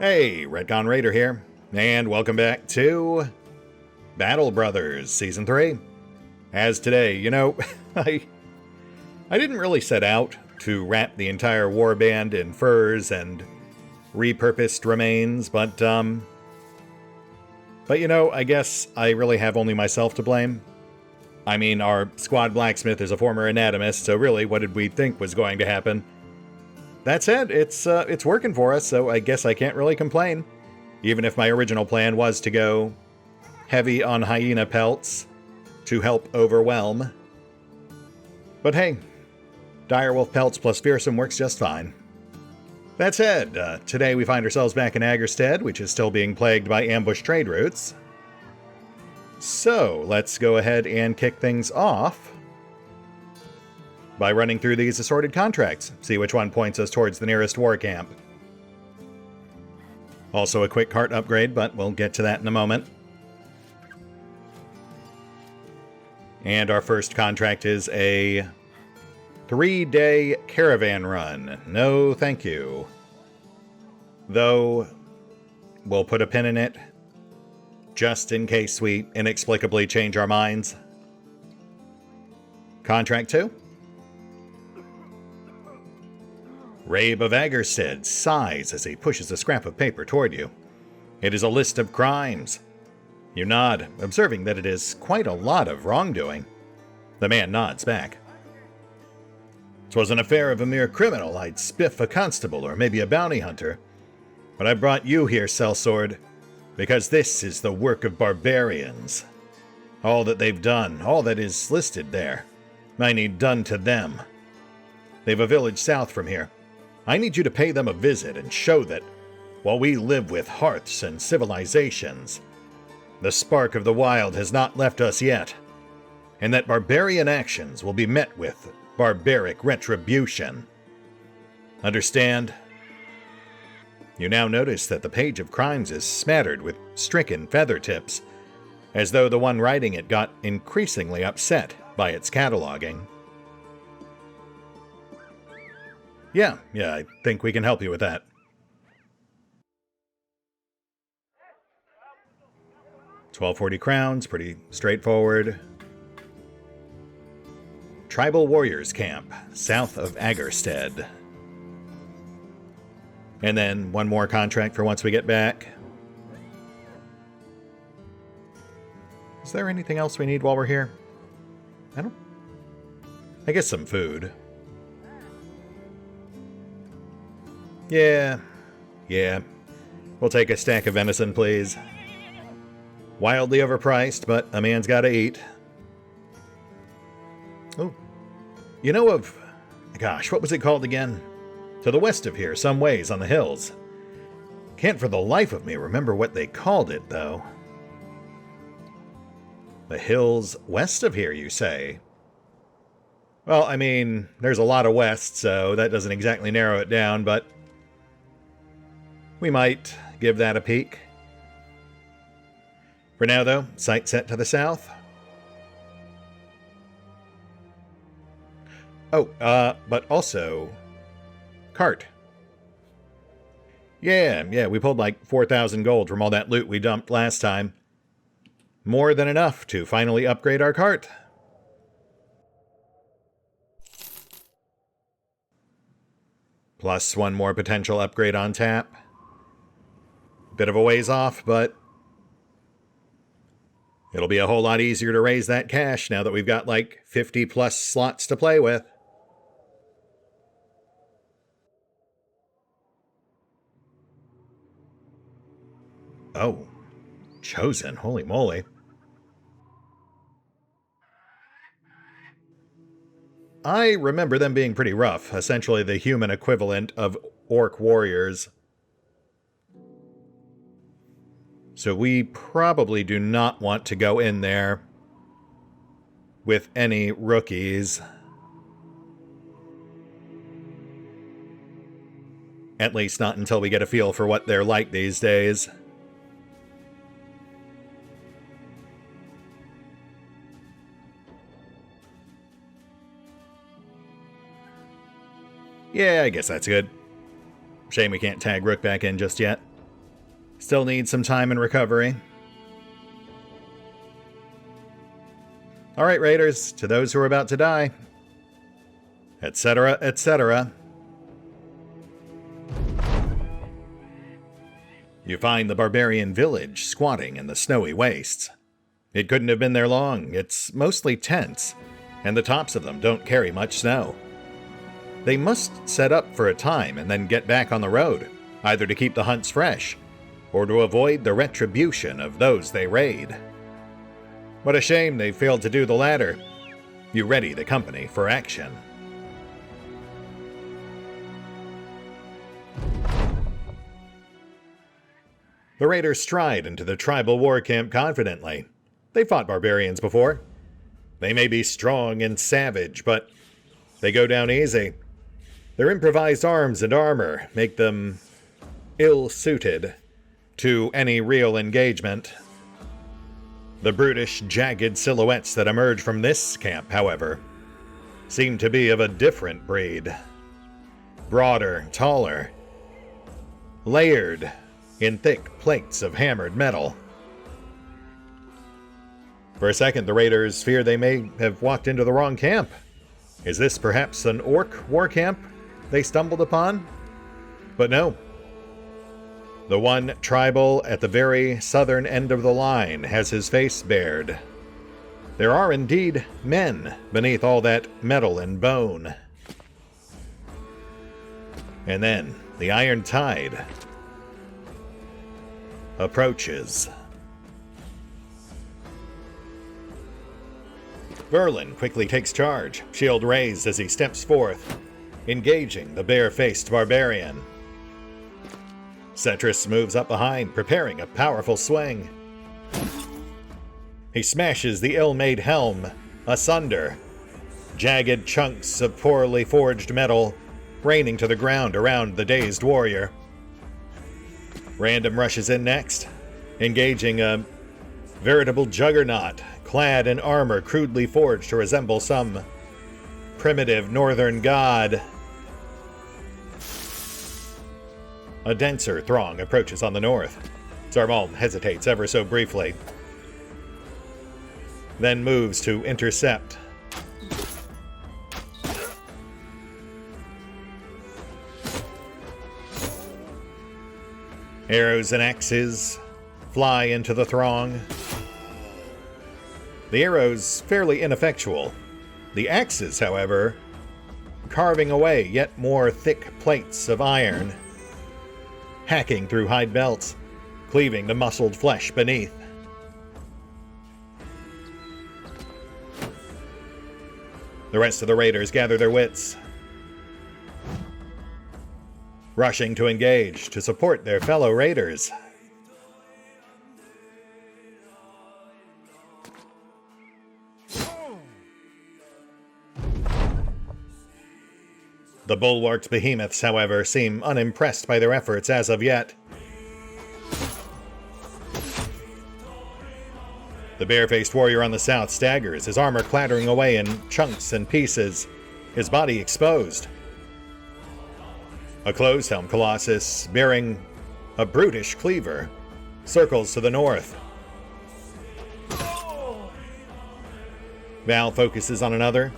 Hey, RetconRaider here, and welcome back to Battle Brothers Season 3. As today, I didn't really set out to wrap the entire warband in furs and repurposed remains, but I guess I really have only myself to blame. I mean, our squad blacksmith is a former anatomist, so really, what did we think was going to happen? That said, it's working for us, so I guess I can't really complain. Even if my original plan was to go heavy on hyena pelts to help overwhelm. But hey, direwolf pelts plus fearsome works just fine. That said, today we find ourselves back in Agerstead, which is still being plagued by ambush trade routes. So, let's go ahead and kick things off by running through these assorted contracts, see which one points us towards the nearest war camp. Also a quick cart upgrade, but we'll get to that in a moment. And our first contract is a 3-day caravan run. No, thank you. Though, we'll put a pin in it, just in case we inexplicably change our minds. Contract 2. Rabe of Agerstead sighs as he pushes a scrap of paper toward you. It is a list of crimes. You nod, observing that it is quite a lot of wrongdoing. The man nods back. 'Twas an affair of a mere criminal. I'd spiff a constable or maybe a bounty hunter. But I brought you here, sellsword, because this is the work of barbarians. All that they've done, all that is listed there, I need done to them. They've a village south from here. I need you to pay them a visit and show that, while we live with hearths and civilizations, the spark of the wild has not left us yet, and that barbarian actions will be met with barbaric retribution. Understand? You now notice that the page of crimes is smattered with stricken feather tips, as though the one writing it got increasingly upset by its cataloging. Yeah, I think we can help you with that. $1240 crowns, pretty straightforward. Tribal Warriors Camp, south of Agerstead. And then one more contract for once we get back. Is there anything else we need while we're here? I guess some food. Yeah. We'll take a stack of venison, please. Wildly overpriced, but a man's gotta eat. Oh. You know of... Gosh, what was it called again? To the west of here, some ways on the hills. Can't for the life of me remember what they called it, though. The hills west of here, you say? Well, I mean, there's a lot of west, so that doesn't exactly narrow it down, but we might give that a peek. For now, though, sight set to the south. Oh, but also cart. Yeah, we pulled like 4,000 gold from all that loot we dumped last time. More than enough to finally upgrade our cart. Plus one more potential upgrade on tap. Bit of a ways off, but it'll be a whole lot easier to raise that cash now that we've got like 50 plus slots to play with. Oh, chosen, holy moly. I remember them being pretty rough, essentially the human equivalent of orc warriors. So we probably do not want to go in there with any rookies. At least not until we get a feel for what they're like these days. Yeah, I guess that's good. Shame we can't tag Rook back in just yet. Still need some time and recovery. Alright, Raiders, to those who are about to die, etc., etc. You find the barbarian village squatting in the snowy wastes. It couldn't have been there long. It's mostly tents, and the tops of them don't carry much snow. They must set up for a time and then get back on the road, either to keep the hunts fresh, or to avoid the retribution of those they raid. What a shame they failed to do the latter. You ready the company for action. The raiders stride into the tribal war camp confidently. They fought barbarians before. They may be strong and savage, but they go down easy. Their improvised arms and armor make them ill-suited to any real engagement. The brutish, jagged silhouettes that emerge from this camp, however, seem to be of a different breed. Broader, taller, layered in thick plates of hammered metal. For a second, the raiders fear they may have walked into the wrong camp. Is this perhaps an orc war camp they stumbled upon? But no. The one tribal at the very southern end of the line has his face bared. There are indeed men beneath all that metal and bone. And then the Iron Tide approaches. Verlin quickly takes charge, shield raised as he steps forth, engaging the bare-faced barbarian. Cetrus moves up behind, preparing a powerful swing. He smashes the ill-made helm asunder, jagged chunks of poorly forged metal raining to the ground around the dazed warrior. Random rushes in next, engaging a veritable juggernaut, clad in armor crudely forged to resemble some primitive northern god. A denser throng approaches on the north. Zarmal hesitates ever so briefly, then moves to intercept. Arrows and axes fly into the throng. The arrows fairly ineffectual. The axes, however, carving away yet more thick plates of iron, hacking through hide belts, cleaving the muscled flesh beneath. The rest of the raiders gather their wits, rushing to engage to support their fellow raiders. The bulwarked behemoths, however, seem unimpressed by their efforts as of yet. The bare-faced warrior on the south staggers, his armor clattering away in chunks and pieces, his body exposed. A closed-helm colossus, bearing a brutish cleaver, circles to the north. Val focuses on another.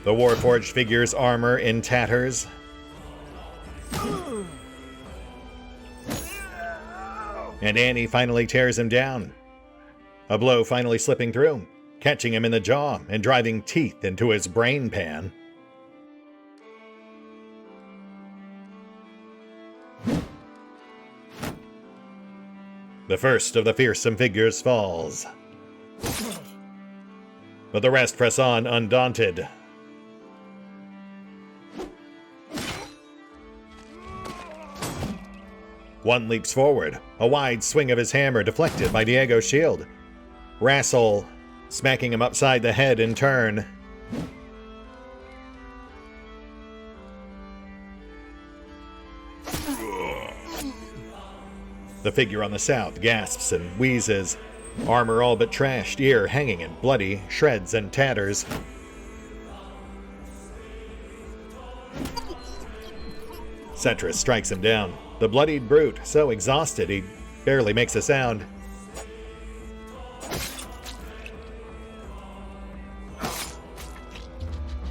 The Warforged figure's armor in tatters. And Annie finally tears him down. A blow finally slipping through, catching him in the jaw and driving teeth into his brain pan. The first of the fearsome figures falls, but the rest press on undaunted. One leaps forward, a wide swing of his hammer deflected by Diego's shield. Wrestle, smacking him upside the head in turn. The figure on the south gasps and wheezes, armor all but trashed, ear hanging in bloody shreds and tatters. Setris strikes him down. The bloodied brute, so exhausted he barely makes a sound.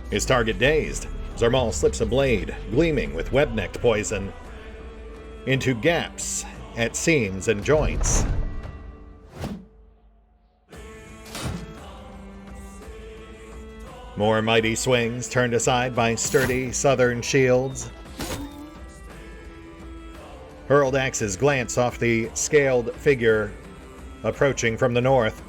His target dazed, Zarmal slips a blade, gleaming with web-necked poison, into gaps at seams and joints. More mighty swings turned aside by sturdy southern shields. Hurled axes glance off the scaled figure approaching from the north.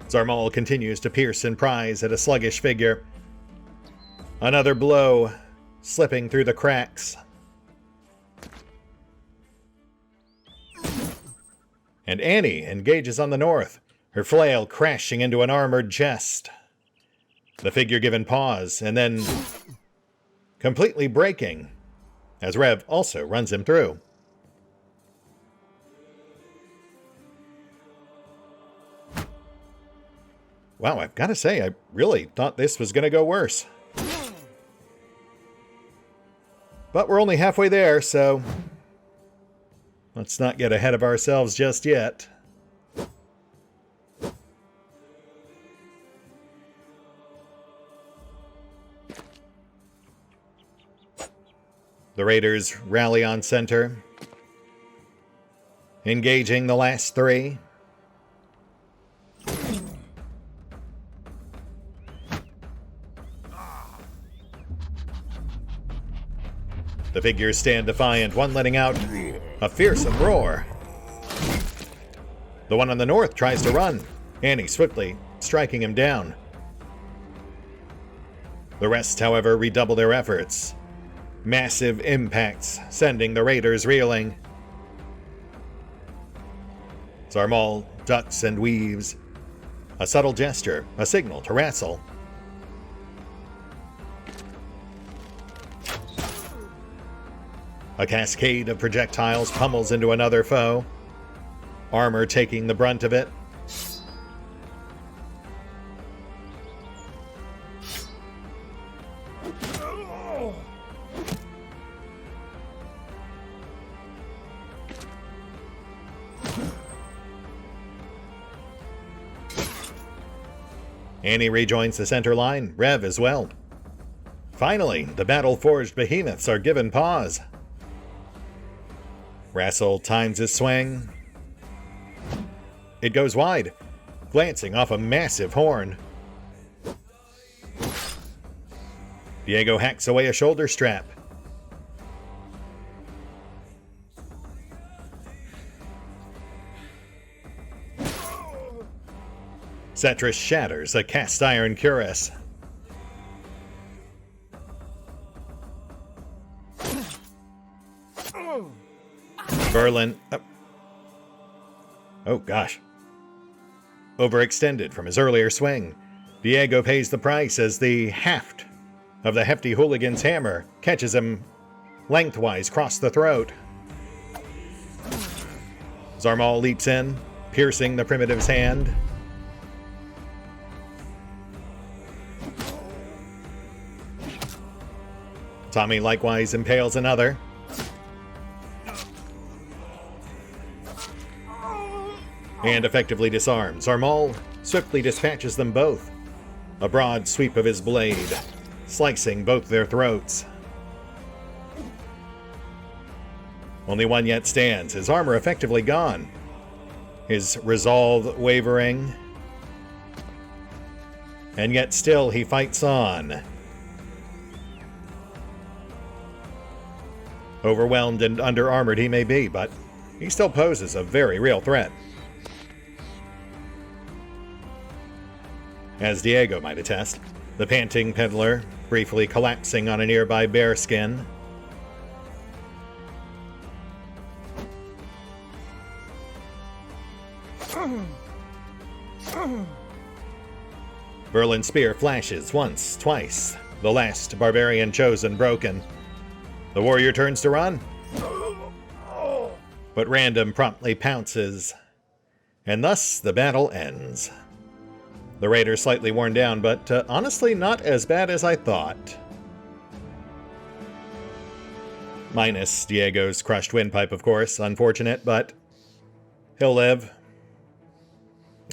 Zarmal continues to pierce and prise at a sluggish figure. Another blow slipping through the cracks. And Annie engages on the north, her flail crashing into an armored chest. The figure given pause, and then completely breaking, as Rev also runs him through. Wow, I've got to say, I really thought this was going to go worse. But we're only halfway there, so let's not get ahead of ourselves just yet. The Raiders rally on center, engaging the last three. The figures stand defiant, one letting out a fearsome roar. The one on the north tries to run, Annie swiftly striking him down. The rest, however, redouble their efforts. Massive impacts sending the Raiders reeling. Zarmal ducks and weaves. A subtle gesture, a signal to wrestle. A cascade of projectiles pummels into another foe, armor taking the brunt of it. Annie rejoins the center line, Rev as well. Finally, the battle-forged behemoths are given pause. Rassel times his swing. It goes wide, glancing off a massive horn. Diego hacks away a shoulder strap. Setris shatters a cast iron cuirass. Berlin. Oh gosh. Overextended from his earlier swing. Diego pays the price as the haft of the hefty hooligan's hammer catches him lengthwise across the throat. Zarmal leaps in, piercing the primitive's hand. Tommy likewise impales another. And effectively disarms. Zarmal swiftly dispatches them both. A broad sweep of his blade, slicing both their throats. Only one yet stands, his armor effectively gone. His resolve wavering. And yet still he fights on. Overwhelmed and under-armored he may be, but he still poses a very real threat. As Diego might attest, the panting peddler briefly collapsing on a nearby bearskin. Berlin's spear flashes once, twice, the last barbarian chosen broken. The warrior turns to run, but Random promptly pounces, and thus the battle ends. The raider slightly worn down, but honestly not as bad as I thought. Minus Diego's crushed windpipe, of course. Unfortunate, but he'll live.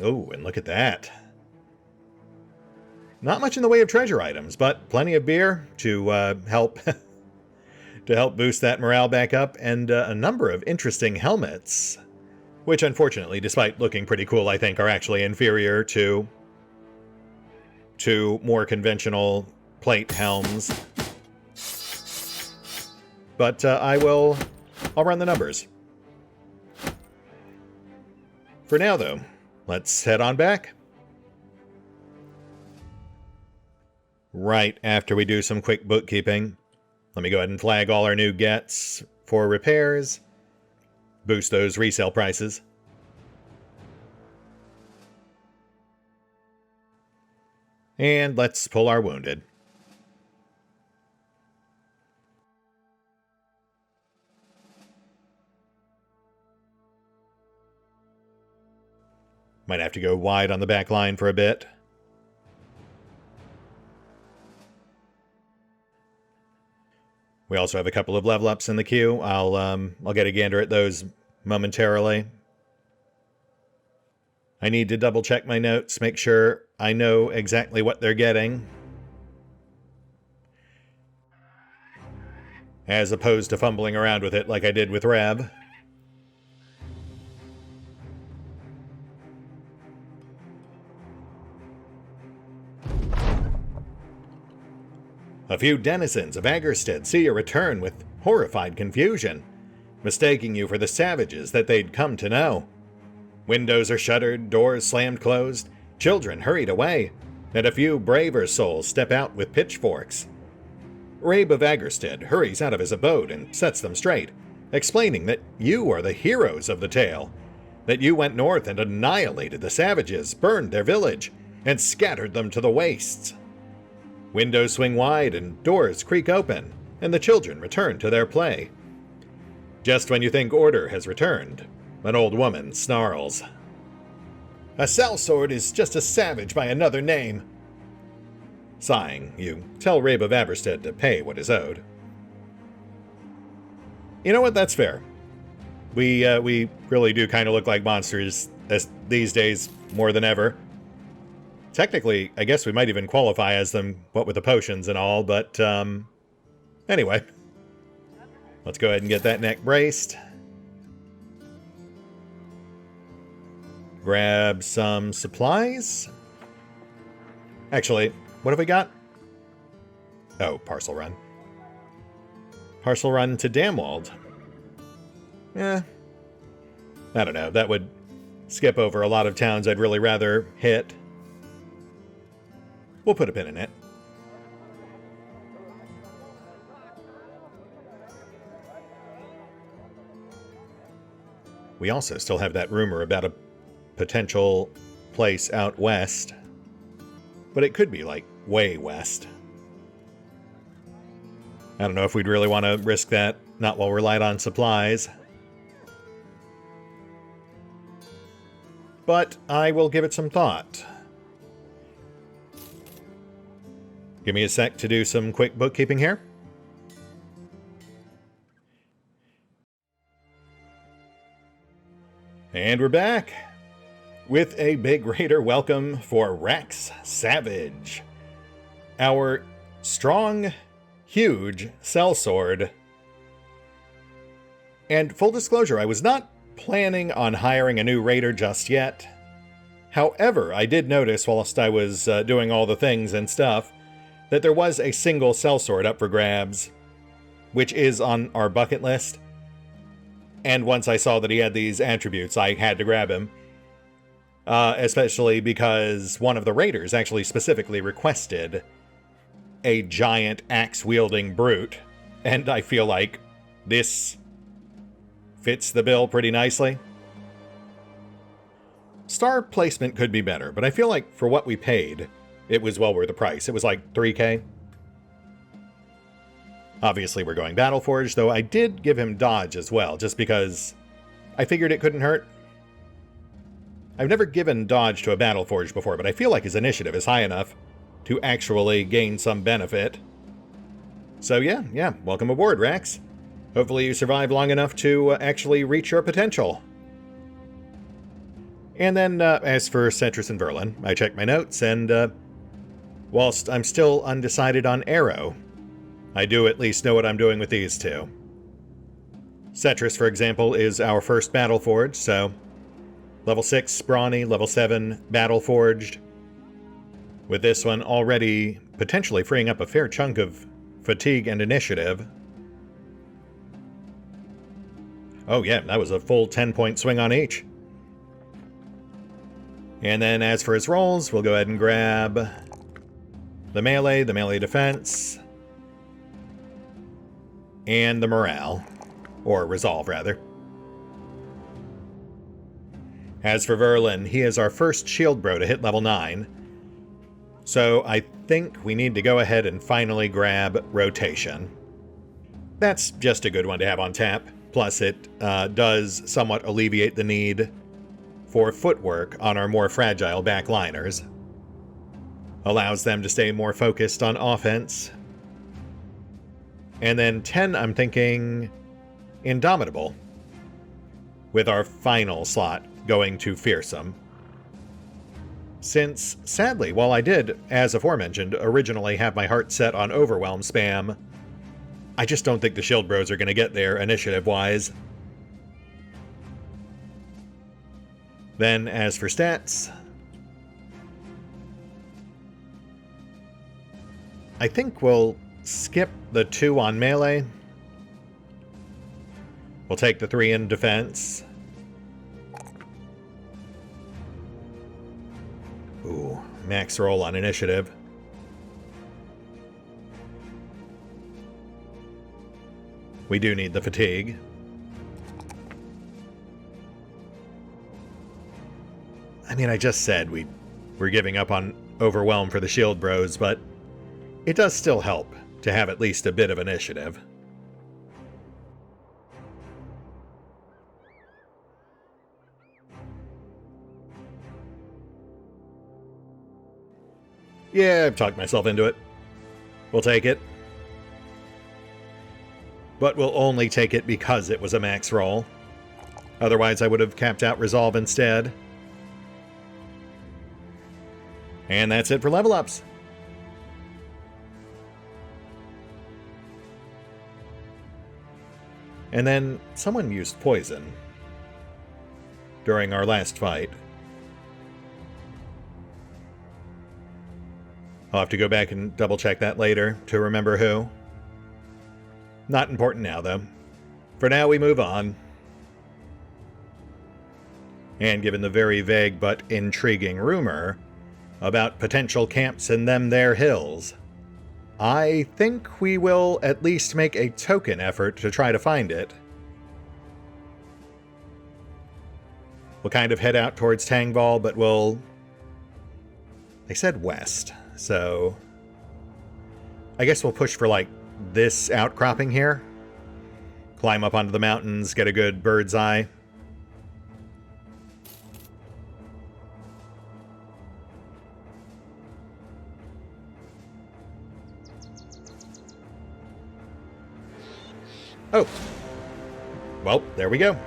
Oh, and look at that. Not much in the way of treasure items, but plenty of beer to help boost that morale back up, and a number of interesting helmets, which unfortunately, despite looking pretty cool, I think are actually inferior to more conventional plate helms. But I'll run the numbers. For now, though, let's head on back. Right after we do some quick bookkeeping, let me go ahead and flag all our new gets for repairs. Boost those resale prices. And let's pull our wounded. Might have to go wide on the back line for a bit. We also have a couple of level ups in the queue. I'll get a gander at those momentarily. I need to double check my notes, make sure I know exactly what they're getting, as opposed to fumbling around with it like I did with Rev. A few denizens of Agerstead see your return with horrified confusion, mistaking you for the savages that they'd come to know. Windows are shuttered, doors slammed closed, children hurried away, and a few braver souls step out with pitchforks. Rabe of Agerstead hurries out of his abode and sets them straight, explaining that you are the heroes of the tale, that you went north and annihilated the savages, burned their village, and scattered them to the wastes. Windows swing wide and doors creak open, and the children return to their play. Just when you think order has returned, an old woman snarls. A sellsword is just a savage by another name. Sighing, you tell Rabe of Aberstead to pay what is owed. You know what, that's fair. We really do kind of look like monsters these days more than ever. Technically, I guess we might even qualify as them, what with the potions and all, but anyway. Let's go ahead and get that neck braced. Grab some supplies. Actually, what have we got? Oh, parcel run. Parcel run to Damwald. I don't know. That would skip over a lot of towns I'd really rather hit. We'll put a pin in it. We also still have that rumor about a potential place out west. But it could be, like, way west. I don't know if we'd really want to risk that, not while we're light on supplies. But I will give it some thought. Give me a sec to do some quick bookkeeping here. And we're back with a big raider welcome for Rax Savage, our strong, huge sellsword. And full disclosure, I was not planning on hiring a new raider just yet. However, I did notice whilst I was doing all the things and stuff that there was a single sellsword up for grabs, which is on our bucket list. And once I saw that he had these attributes, I had to grab him. Especially because one of the raiders actually specifically requested a giant axe-wielding brute. And I feel like this fits the bill pretty nicely. Star placement could be better, but I feel like for what we paid, it was well worth the price. It was like $3K. Obviously, we're going Battleforged, though I did give him dodge as well, just because I figured it couldn't hurt. I've never given dodge to a Battleforged before, but I feel like his initiative is high enough to actually gain some benefit. So yeah, welcome aboard, Rax. Hopefully you survive long enough to actually reach your potential. And then, as for Cetrus and Verlin, I checked my notes, and whilst I'm still undecided on Arrow, I do at least know what I'm doing with these two. Cetrus, for example, is our first Battleforged, so level 6 Brawny, level 7 Battleforged. With this one already potentially freeing up a fair chunk of fatigue and initiative. Oh yeah, that was a full 10-point swing on each. And then as for his rolls, we'll go ahead and grab the melee defense, and the morale. Or resolve, rather. As for Verlin, he is our first shield bro to hit level 9. So I think we need to go ahead and finally grab rotation. That's just a good one to have on tap. Plus it does somewhat alleviate the need for footwork on our more fragile backliners. Allows them to stay more focused on offense. And then 10, I'm thinking Indomitable, with our final slot going to Fearsome. Since, sadly, while I did, as aforementioned, originally have my heart set on Overwhelm spam, I just don't think the Shield Bros are going to get there initiative-wise. Then, as for stats, I think we'll skip the 2 on melee. We'll take the 3 in defense. Ooh, max roll on initiative. We do need the fatigue. I mean, I just said we're giving up on Overwhelm for the Shield Bros, but it does still help to have at least a bit of initiative. Yeah, I've talked myself into it. We'll take it. But we'll only take it because it was a max roll. Otherwise, I would have capped out Resolve instead. And that's it for level ups. And then someone used poison during our last fight. I'll have to go back and double check that later to remember who. Not important now, though. For now, we move on. And given the very vague but intriguing rumor about potential camps in them there hills, I think we will at least make a token effort to try to find it. We'll kind of head out towards Tangval, but we'll... They said west, so... I guess we'll push for, like, this outcropping here. Climb up onto the mountains, get a good bird's eye. Oh. Well, there we go.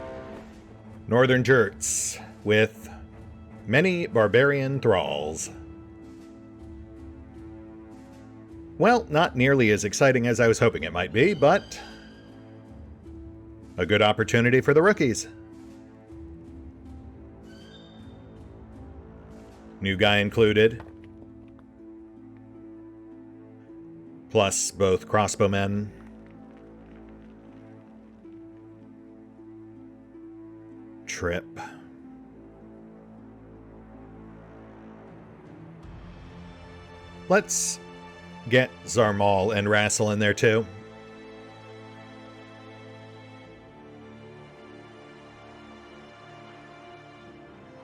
Northern Jerts, with many barbarian thralls. Well, not nearly as exciting as I was hoping it might be, but a good opportunity for the rookies. New guy included. Plus both crossbowmen. Trip. Let's get Zarmal and Rassel in there too.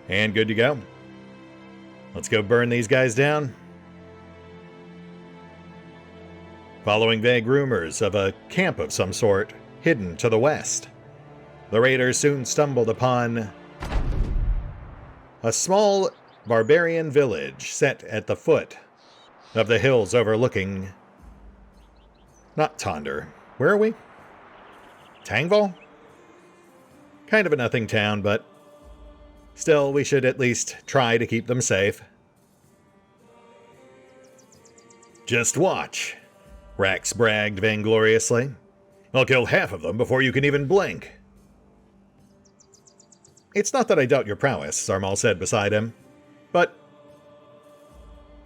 And good to go. Let's go burn these guys down. Following vague rumors of a camp of some sort hidden to the west, the raiders soon stumbled upon a small barbarian village set at the foot of the hills overlooking... not Tonder. Where are we? Tangval? Kind of a nothing town, but still, we should at least try to keep them safe. Just watch, Rax bragged vaingloriously. I'll kill half of them before you can even blink. It's not that I doubt your prowess, Zarmal said beside him, but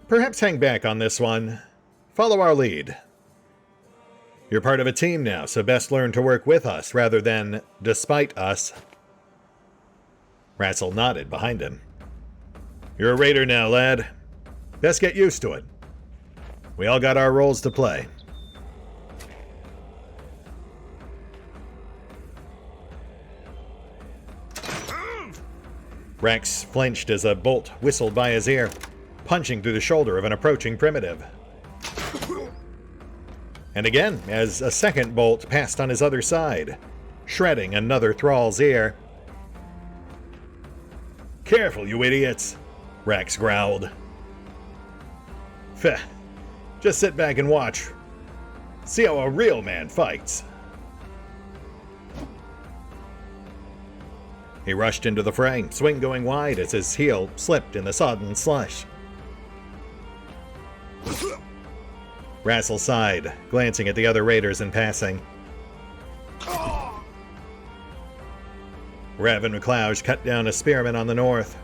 perhaps hang back on this one. Follow our lead. You're part of a team now, so best learn to work with us rather than despite us. Rassel nodded behind him. You're a raider now, lad. Best get used to it. We all got our roles to play. Rax flinched as a bolt whistled by his ear, punching through the shoulder of an approaching primitive. And again, as a second bolt passed on his other side, shredding another thrall's ear. Careful, you idiots, Rax growled. Feh, just sit back and watch. See how a real man fights. He rushed into the fray, swing going wide as his heel slipped in the sodden slush. Rassel sighed, glancing at the other raiders in passing. Rev and McLeod cut down a spearman on the north,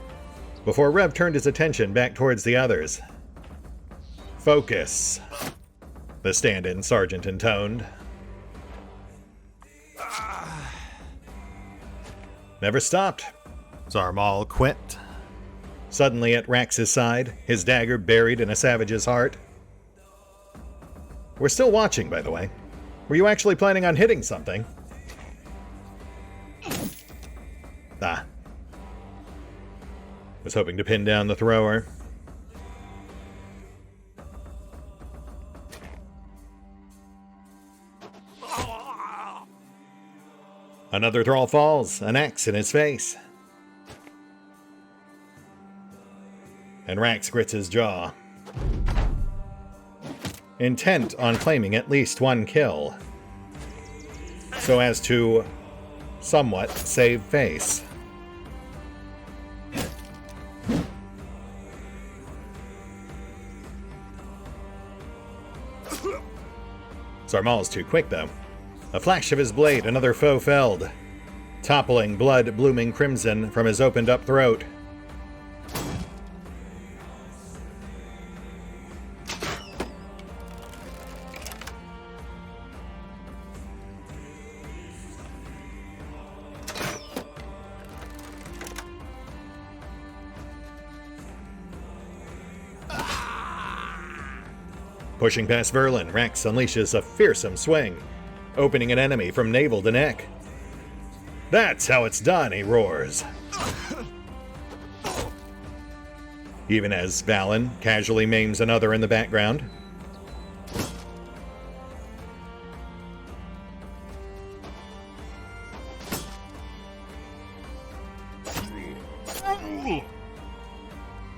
before Rev turned his attention back towards the others. Focus, the stand-in sergeant intoned. Never stopped, Zarmal quipped. Suddenly at Rax's side, his dagger buried in a savage's heart. We're still watching, by the way. Were you actually planning on hitting something? Ah. Was hoping to pin down the thrower. Another thrall falls, an axe in his face. And Rax grits his jaw, intent on claiming at least one kill, so as to somewhat save face. Zarmal's too quick, though. A flash of his blade, another foe felled, toppling blood blooming crimson from his opened-up throat. Pushing past Verlin, Rax unleashes a fearsome swing, opening an enemy from navel to neck. That's how it's done, he roars. Even as Valin casually maims another in the background.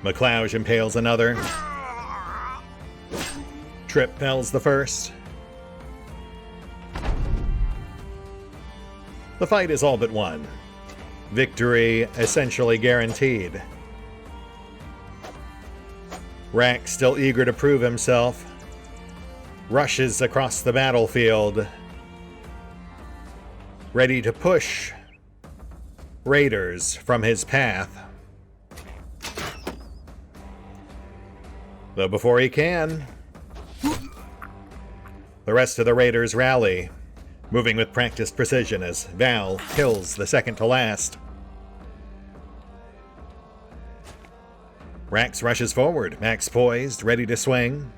McLeod impales another. Trip fells the first. The fight is all but won. Victory essentially guaranteed. Rax, still eager to prove himself, rushes across the battlefield, ready to push raiders from his path. Though before he can, the rest of the raiders rally, moving with practiced precision as Val kills the second to last. Rax rushes forward, Max poised, ready to swing.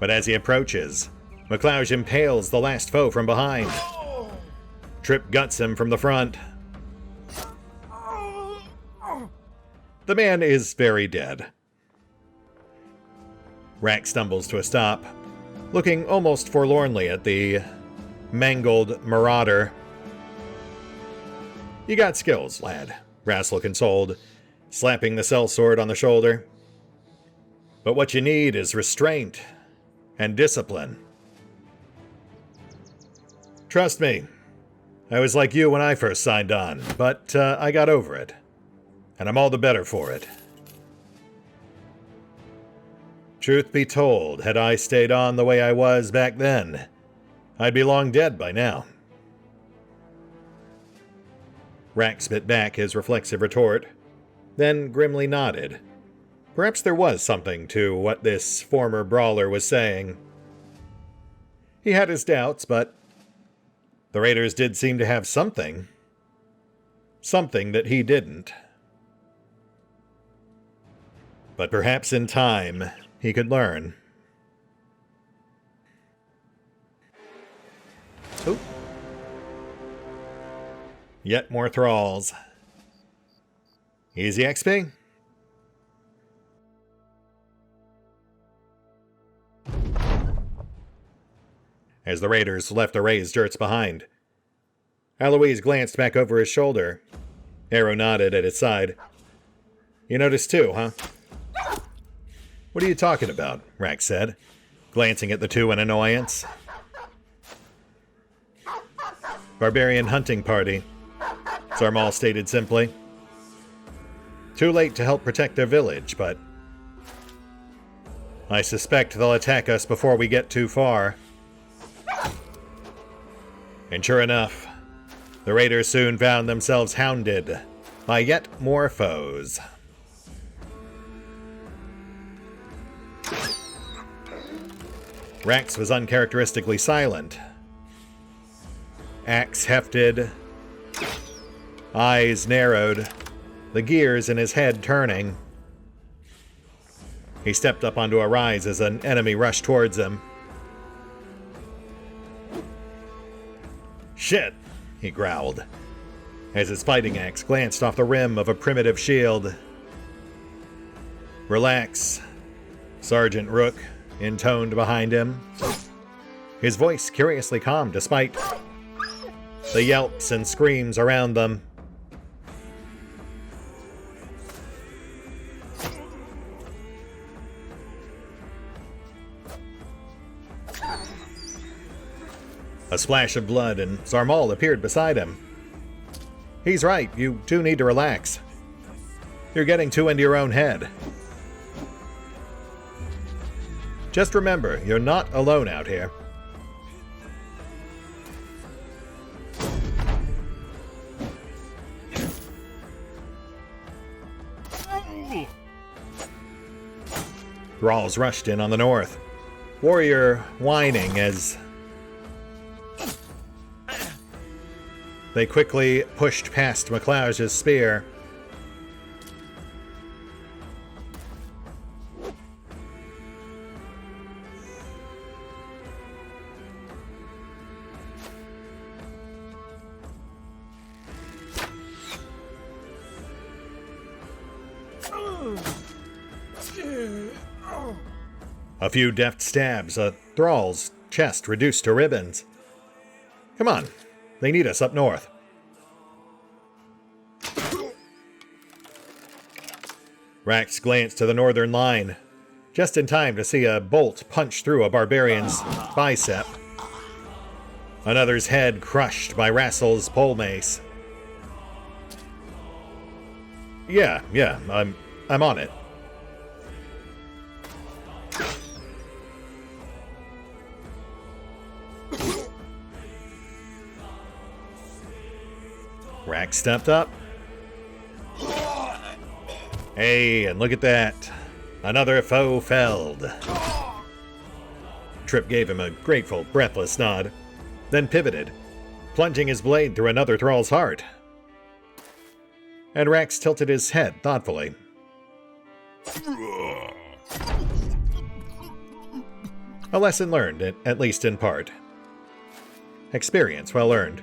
But as he approaches, McLeod impales the last foe from behind. Trip guts him from the front. The man is very dead. Rack stumbles to a stop, looking almost forlornly at the mangled marauder. You got skills, lad, Rassel consoled, slapping the sellsword on the shoulder. But what you need is restraint and discipline. Trust me, I was like you when I first signed on, but I got over it. And I'm all the better for it. Truth be told, had I stayed on the way I was back then, I'd be long dead by now. Rack spit back his reflexive retort, then grimly nodded. Perhaps there was something to what this former brawler was saying. He had his doubts, but the raiders did seem to have something. Something that he didn't. But perhaps in time, he could learn. Oop. Yet more thralls. Easy XP. As the raiders left the raised yurts behind, Alois glanced back over his shoulder. Arrow nodded at his side. You noticed too, huh? What are you talking about? Rack said, glancing at the two in annoyance. Barbarian hunting party, Zarmal stated simply. Too late to help protect their village, but I suspect they'll attack us before we get too far. And sure enough, the raiders soon found themselves hounded by yet more foes. Rax was uncharacteristically silent. Axe hefted, eyes narrowed, the gears in his head turning. He stepped up onto a rise as an enemy rushed towards him. Shit, he growled, as his fighting axe glanced off the rim of a primitive shield. Relax, Sergeant Rook intoned behind him, his voice curiously calm despite the yelps and screams around them. A splash of blood and Zarmal appeared beside him. He's right, you do need to relax. You're getting too into your own head. Just remember, you're not alone out here. Thralls rushed in on the north, warrior whining as they quickly pushed past McLeod's spear. A few deft stabs, a thrall's chest reduced to ribbons. Come on, they need us up north. Rax glanced to the northern line, just in time to see a bolt punch through a barbarian's bicep. Another's head crushed by Rassel's pole mace. Yeah, I'm on it. Rax stepped up. Hey, and look at that. Another foe felled. Trip gave him a grateful, breathless nod, then pivoted, plunging his blade through another thrall's heart. And Rax tilted his head thoughtfully. A lesson learned, at least in part. Experience well earned.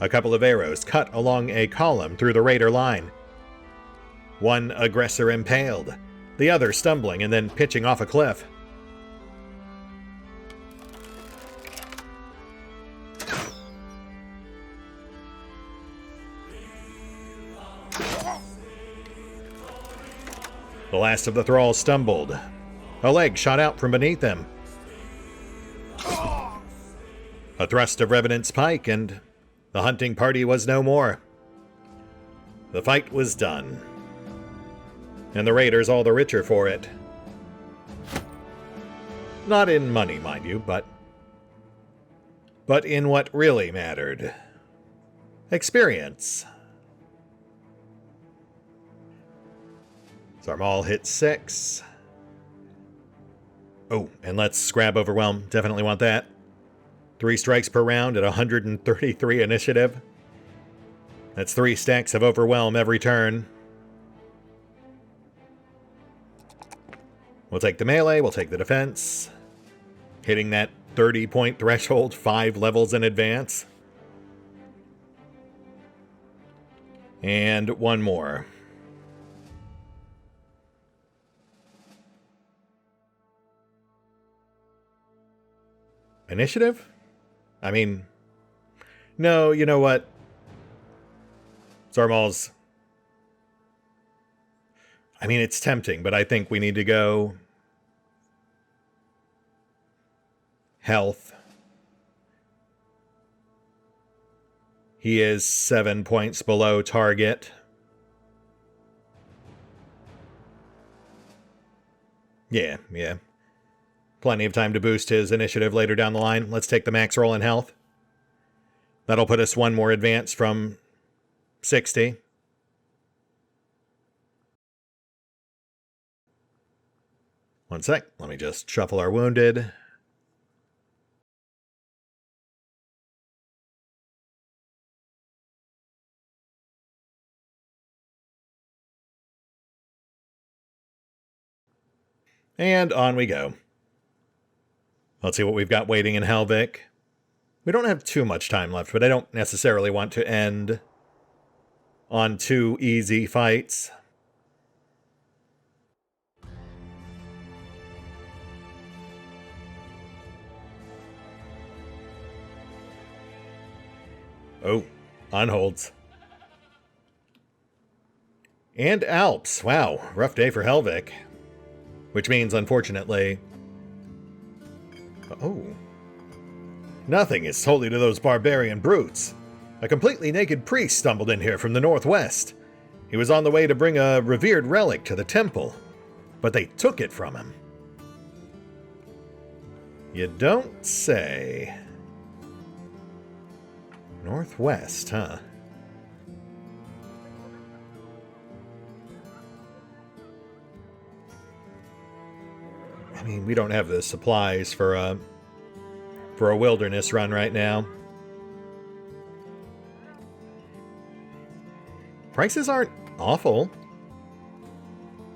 A couple of arrows cut along a column through the raider line. One aggressor impaled, the other stumbling and then pitching off a cliff. The last of the thralls stumbled. A leg shot out from beneath him. A thrust of Revenant's pike, and the hunting party was no more. The fight was done, and the raiders all the richer for it. Not in money, mind you, but in what really mattered. Experience. Zarmal hit 6. Oh, and let's grab Overwhelm. Definitely want that. 3 strikes per round at 133 initiative. That's 3 stacks of Overwhelm every turn. We'll take the melee, we'll take the defense. Hitting that 30-point threshold 5 levels in advance. And one more. Initiative? I mean, no, you know what? Zarmal's... I mean, it's tempting, but I think we need to go... Health. He is 7 points below target. Yeah. Plenty of time to boost his initiative later down the line. Let's take the max roll in health. That'll put us 1 more advance from 60. One sec. Let me just shuffle our wounded. And on we go. Let's see what we've got waiting in Helvik. We don't have too much time left, but I don't necessarily want to end on 2 easy fights. Oh, on holds. And Alps. Wow, rough day for Helvik. Which means, unfortunately... Oh. Nothing is holy to those barbarian brutes. A completely naked priest stumbled in here from the northwest. He was on the way to bring a revered relic to the temple, but they took it from him. You don't say. Northwest, huh? I mean, we don't have the supplies for a wilderness run right now. Prices aren't awful.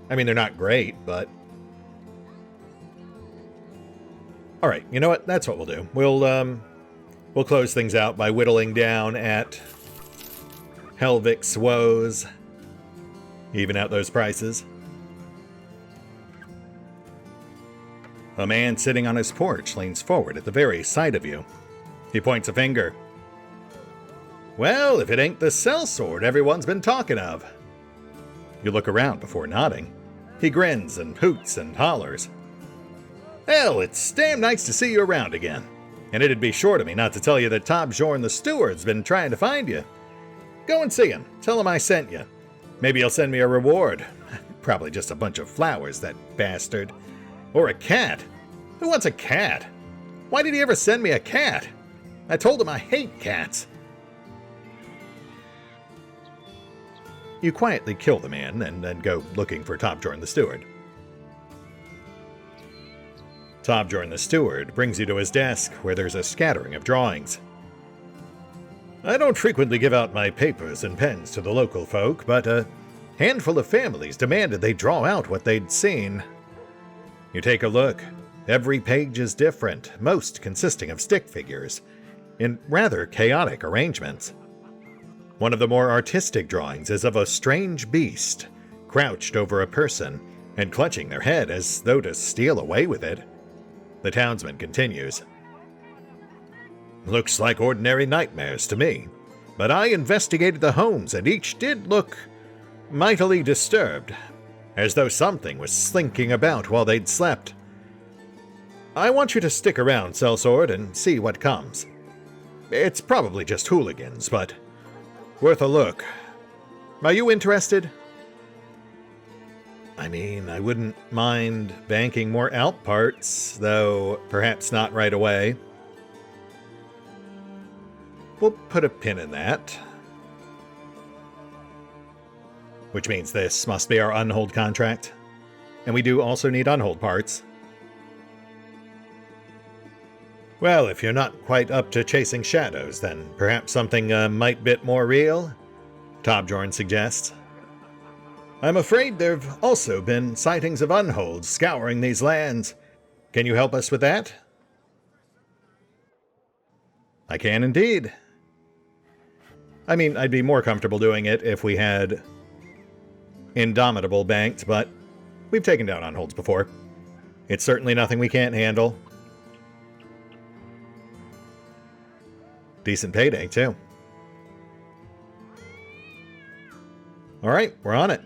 I mean, they're not great, but... Alright, you know what? That's what we'll do. We'll close things out by whittling down at Helvik's woes. Even out those prices. A man sitting on his porch leans forward at the very sight of you. He points a finger. Well, if it ain't the sellsword everyone's been talking of. You look around before nodding. He grins and hoots and hollers. Hell, it's damn nice to see you around again. And it'd be short of me not to tell you that Tobjorn the steward's been trying to find you. Go and see him. Tell him I sent you. Maybe he'll send me a reward. Probably just a bunch of flowers, that bastard. Or a cat. Who wants a cat? Why did he ever send me a cat? I told him I hate cats. You quietly kill the man and then go looking for Tobjorn the steward. Tobjorn the steward brings you to his desk where there's a scattering of drawings. I don't frequently give out my papers and pens to the local folk, but a handful of families demanded they draw out what they'd seen. You take a look. Every page is different, most consisting of stick figures, in rather chaotic arrangements. One of the more artistic drawings is of a strange beast, crouched over a person and clutching their head as though to steal away with it. The townsman continues. Looks like ordinary nightmares to me, but I investigated the homes and each did look mightily disturbed, as though something was slinking about while they'd slept. I want you to stick around, Sellsword, and see what comes. It's probably just hooligans, but worth a look. Are you interested? I mean, I wouldn't mind banking more Alp parts, though perhaps not right away. We'll put a pin in that. Which means this must be our unhold contract. And we do also need unhold parts. Well, if you're not quite up to chasing shadows, then perhaps something might bit more real? Tobjorn suggests. I'm afraid there've also been sightings of unholds scouring these lands. Can you help us with that? I can indeed. I mean, I'd be more comfortable doing it if we had Indomitable banked, but we've taken down unholds before. It's certainly nothing we can't handle. Decent payday, too. Alright, we're on it.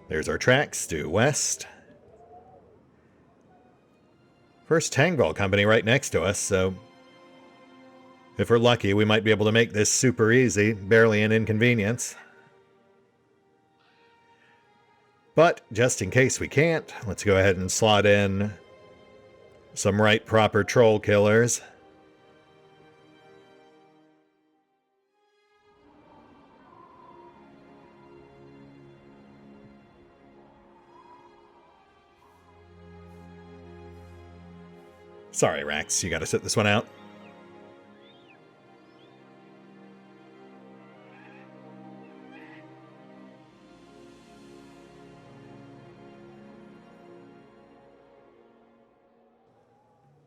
There's our tracks due west. First Tangball company right next to us, so if we're lucky, we might be able to make this super easy, barely an inconvenience. But just in case we can't, let's go ahead and slot in some right proper troll killers. Sorry, Rax, you gotta sit this one out.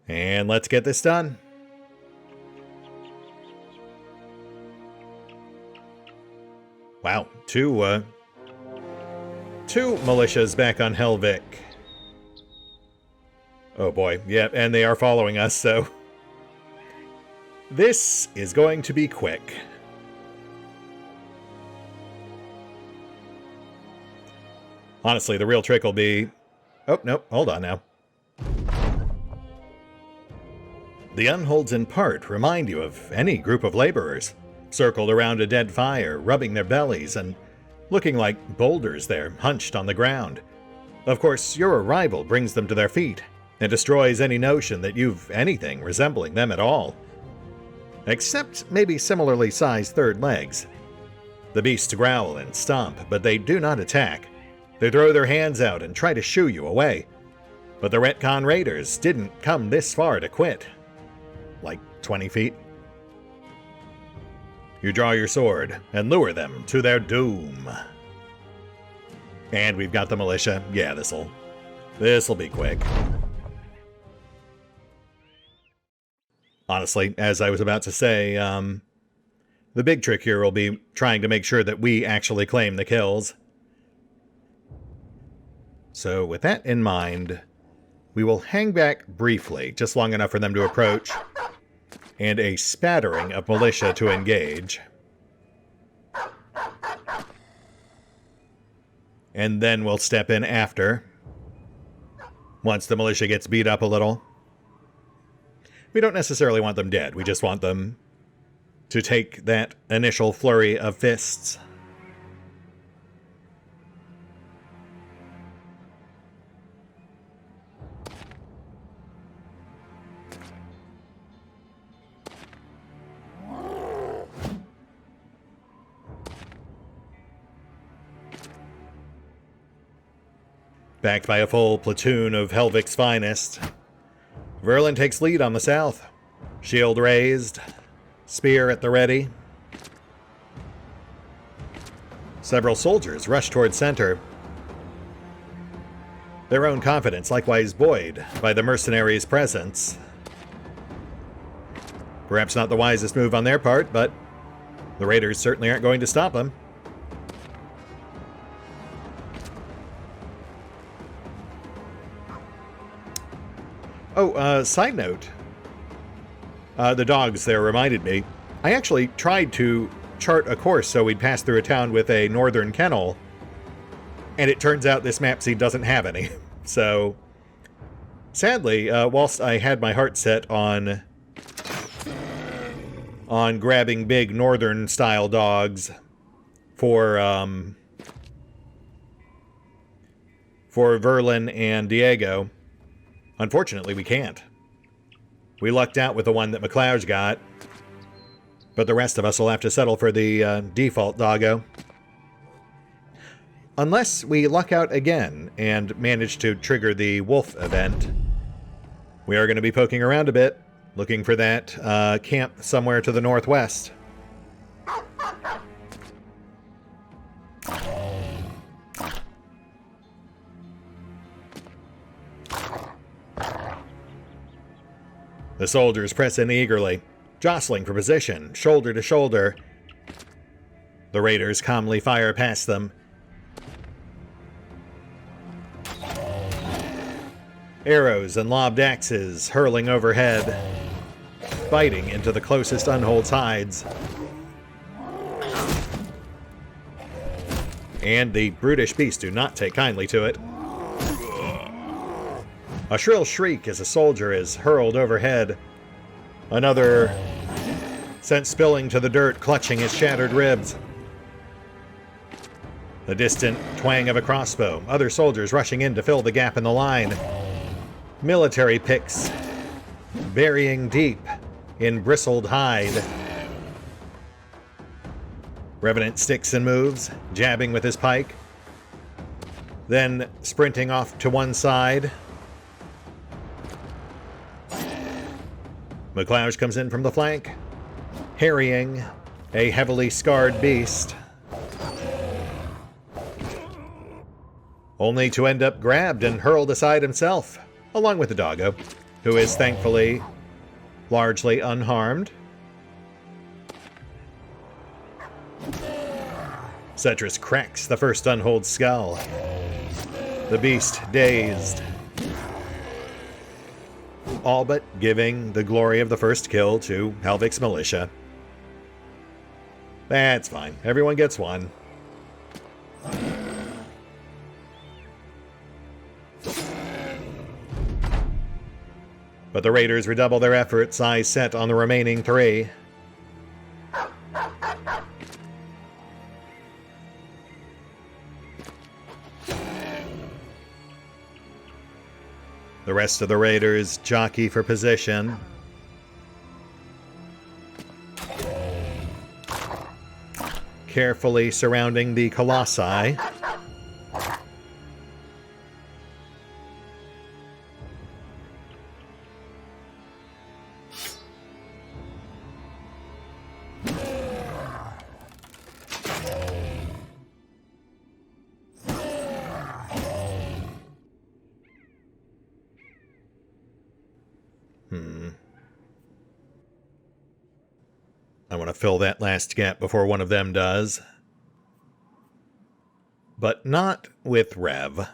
And let's get this done. Wow, two militias back on Helvik. Oh boy, yeah, and they are following us, so this is going to be quick. Honestly, the real trick will be... Oh, nope, hold on now. The unholds in part remind you of any group of laborers, circled around a dead fire, rubbing their bellies and looking like boulders there, hunched on the ground. Of course, your arrival brings them to their feet, and destroys any notion that you've anything resembling them at all. Except maybe similarly sized third legs. The beasts growl and stomp, but they do not attack. They throw their hands out and try to shoo you away. But the RetconRaiders didn't come this far to quit. Like 20 feet. You draw your sword and lure them to their doom. And we've got the militia. Yeah, this'll be quick. Honestly, as I was about to say, the big trick here will be trying to make sure that we actually claim the kills. So with that in mind, we will hang back briefly, just long enough for them to approach, and a spattering of militia to engage. And then we'll step in after, once the militia gets beat up a little. We don't necessarily want them dead, we just want them to take that initial flurry of fists. Backed by a full platoon of Helvik's finest, Verlin takes lead on the south. Shield raised, spear at the ready. Several soldiers rush toward center, their own confidence likewise buoyed by the mercenaries' presence. Perhaps not the wisest move on their part, but the raiders certainly aren't going to stop them. Oh, side note. The dogs there reminded me. I actually tried to chart a course so we'd pass through a town with a northern kennel, and it turns out this map seed doesn't have any. So, sadly, whilst I had my heart set on grabbing big northern-style dogs for Verlin and Diego, unfortunately we can't. We lucked out with the one that McLeod got, but the rest of us will have to settle for the default doggo. Unless we luck out again and manage to trigger the wolf event, we are going to be poking around a bit, looking for that camp somewhere to the northwest. The soldiers press in eagerly, jostling for position, shoulder to shoulder. The raiders calmly fire past them. Arrows and lobbed axes hurling overhead, biting into the closest unhold's hides. And the brutish beasts do not take kindly to it. A shrill shriek as a soldier is hurled overhead. Another sent spilling to the dirt, clutching his shattered ribs. The distant twang of a crossbow. Other soldiers rushing in to fill the gap in the line. Military picks burying deep in bristled hide. Revenant sticks and moves, jabbing with his pike. Then sprinting off to one side. McLeod comes in from the flank, harrying a heavily scarred beast, only to end up grabbed and hurled aside himself, along with the doggo, who is thankfully largely unharmed. Cetrus cracks the first unhold skull, the beast dazed, all but giving the glory of the first kill to Helvik's militia. That's fine. Everyone gets one. But the raiders redouble their efforts, eyes set on the remaining three. The rest of the raiders jockey for position. Carefully surrounding the colossi. I want to fill that last gap before one of them does. But not with Rev.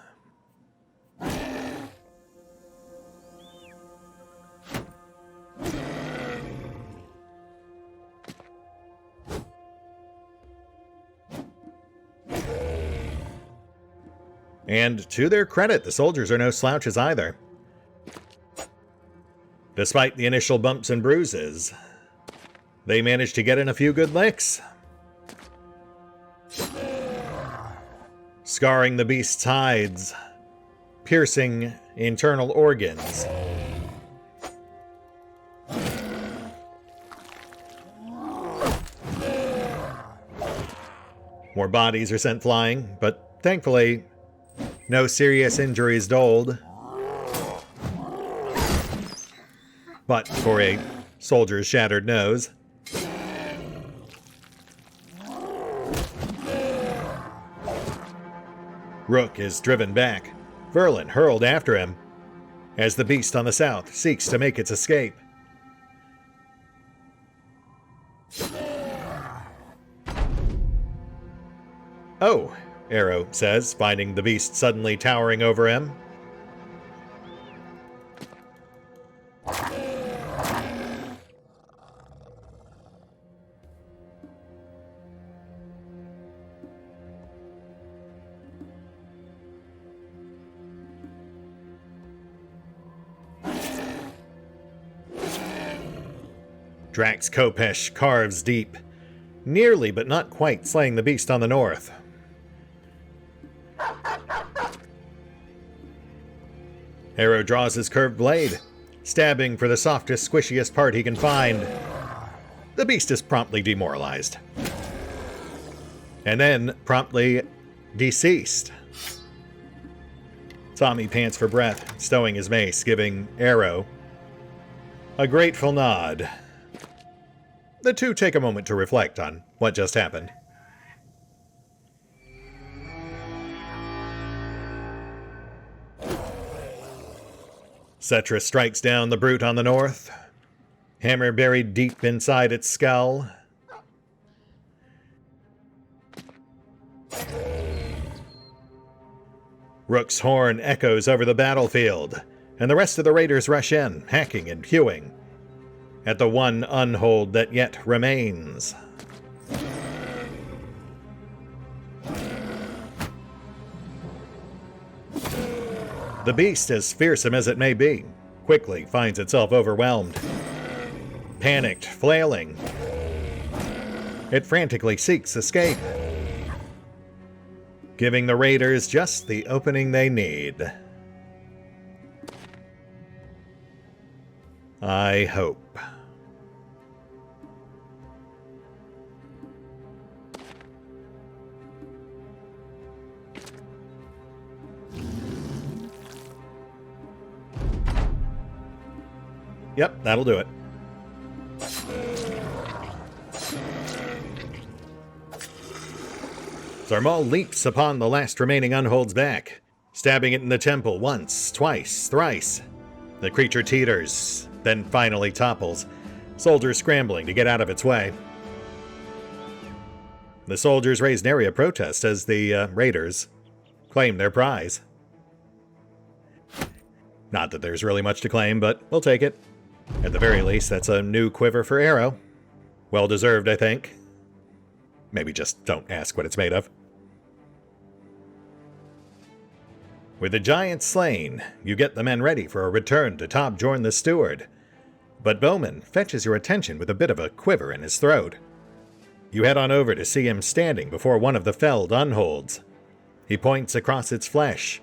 And to their credit, the soldiers are no slouches either. Despite the initial bumps and bruises, they managed to get in a few good licks, scarring the beast's hides, piercing internal organs. More bodies are sent flying, but thankfully, No serious injuries doled. But for a soldier's shattered nose. Rook is driven back. Verlin hurled after him, as the beast on the south seeks to make its escape. Oh, Arrow says, finding the beast suddenly towering over him. Drax Kopesh carves deep, nearly but not quite slaying the beast on the north. Arrow draws his curved blade, stabbing for the softest, squishiest part he can find. The beast is promptly demoralized. And then promptly deceased. Tommy pants for breath, stowing his mace, giving Arrow a grateful nod. The two take a moment to reflect on what just happened. Cetra strikes down the brute on the north, hammer buried deep inside its skull. Rook's horn echoes over the battlefield, and the rest of the raiders rush in, hacking and hewing at the one unhold that yet remains. The beast, as fearsome as it may be, quickly finds itself overwhelmed. Panicked, flailing, it frantically seeks escape, giving the raiders just the opening they need. I hope. Yep, that'll do it. Zarmal leaps upon the last remaining unhold's back, stabbing it in the temple once, twice, thrice. The creature teeters, then finally topples, soldiers scrambling to get out of its way. The soldiers raise nary a protest as the raiders claim their prize. Not that there's really much to claim, but we'll take it. At the very least, that's a new quiver for Arrow. Well deserved, I think. Maybe just don't ask what it's made of. With the giant slain, you get the men ready for a return to Tobjorn the Steward. But Bowman fetches your attention with a bit of a quiver in his throat. You head on over to see him standing before one of the felled unholds. He points across its flesh,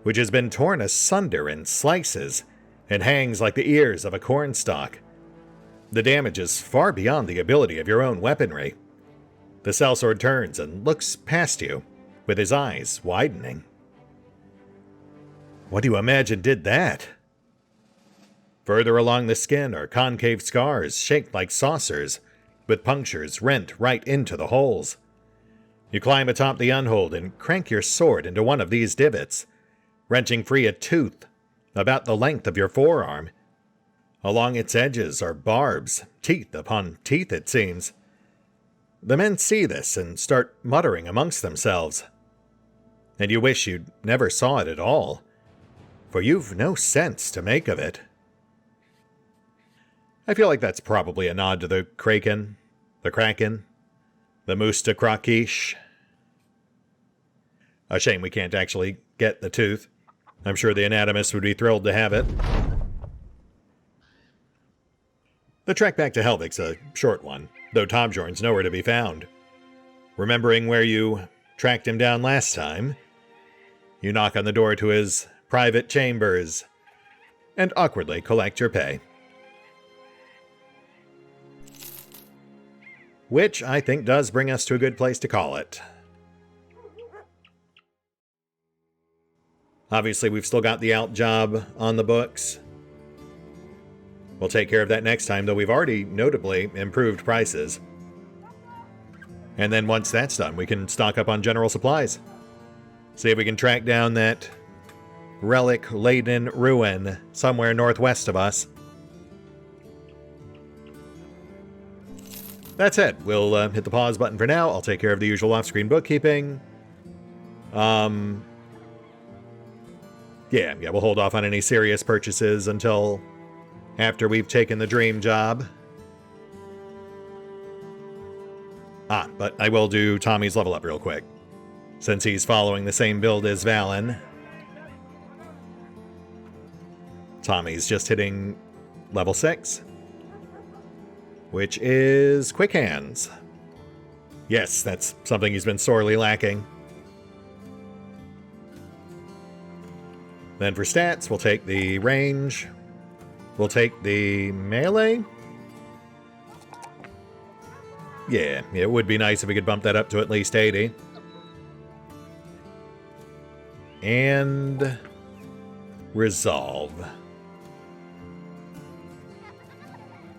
which has been torn asunder in slices and hangs like the ears of a cornstalk. The damage is far beyond the ability of your own weaponry. The sellsword turns and looks past you, with his eyes widening. What do you imagine did that? Further along the skin are concave scars shaped like saucers, with punctures rent right into the holes. You climb atop the unhold and crank your sword into one of these divots, wrenching free a tooth about the length of your forearm. Along its edges are barbs, teeth upon teeth it seems. The men see this and start muttering amongst themselves. And you wish you never saw it at all, for you've no sense to make of it. I feel like that's probably a nod to the Kraken, the Kraken, the Musta Krakish. A shame we can't actually get the tooth. I'm sure the anatomist would be thrilled to have it. The trek back to Helvik's a short one, though Tobjorn's nowhere to be found. Remembering where you tracked him down last time, you knock on the door to his private chambers and awkwardly collect your pay. Which I think does bring us to a good place to call it. Obviously, we've still got the alt job on the books. We'll take care of that next time, though we've already notably improved prices. And then once that's done, we can stock up on general supplies. See if we can track down that relic-laden ruin somewhere northwest of us. That's it. We'll hit the pause button for now. I'll take care of the usual off-screen bookkeeping. Yeah, we'll hold off on any serious purchases until after we've taken the dream job. But I will do Tommy's level up real quick, since he's following the same build as Valen. Tommy's just hitting level 6, which is Quick Hands. Yes, that's something he's been sorely lacking. Then for stats, we'll take the range. We'll take the melee. Yeah, it would be nice if we could bump that up to at least 80. And resolve.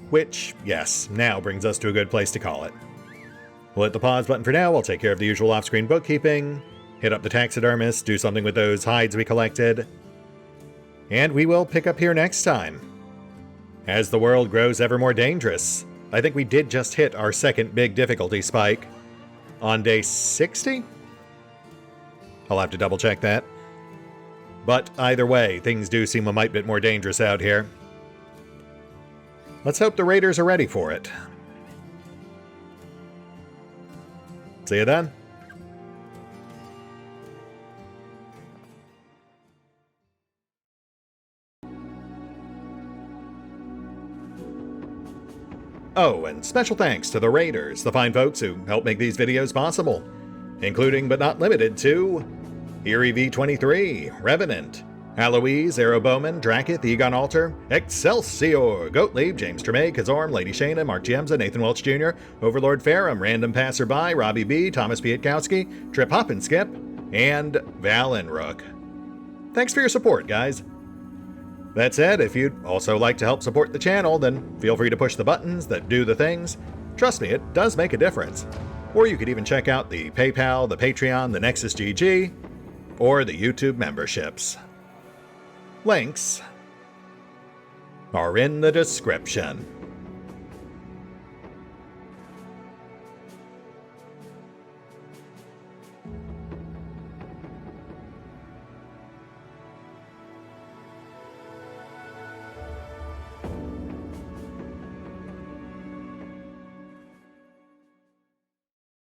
Which, yes, now brings us to a good place to call it. We'll hit the pause button for now. I'll take care of the usual off-screen bookkeeping, hit up the taxidermist, do something with those hides we collected, and we will pick up here next time. As the world grows ever more dangerous, I think we did just hit our second big difficulty spike on day 60? I'll have to double check that. But either way, things do seem a mite bit more dangerous out here. Let's hope the raiders are ready for it. See you then. Oh, and special thanks to the raiders, the fine folks who help make these videos possible, including but not limited to Erie V23, Revenant, Alois, Bowman, Drakiith, EgonAlter, Exsellsior, Gottlieb, James Trimmier, Kazorm, Lady Shayna, Mark Giemza, Nathan Welch Jr., OverlordPherom, RandomPassrby, RobbyB, Tomasz Piątkowski, Triphoppenskip, and Valinrook. Thanks for your support, guys. That said, if you'd also like to help support the channel, then feel free to push the buttons that do the things. Trust me, it does make a difference. Or you could even check out the PayPal, the Patreon, the Nexus GG, or the YouTube memberships. Links are in the description.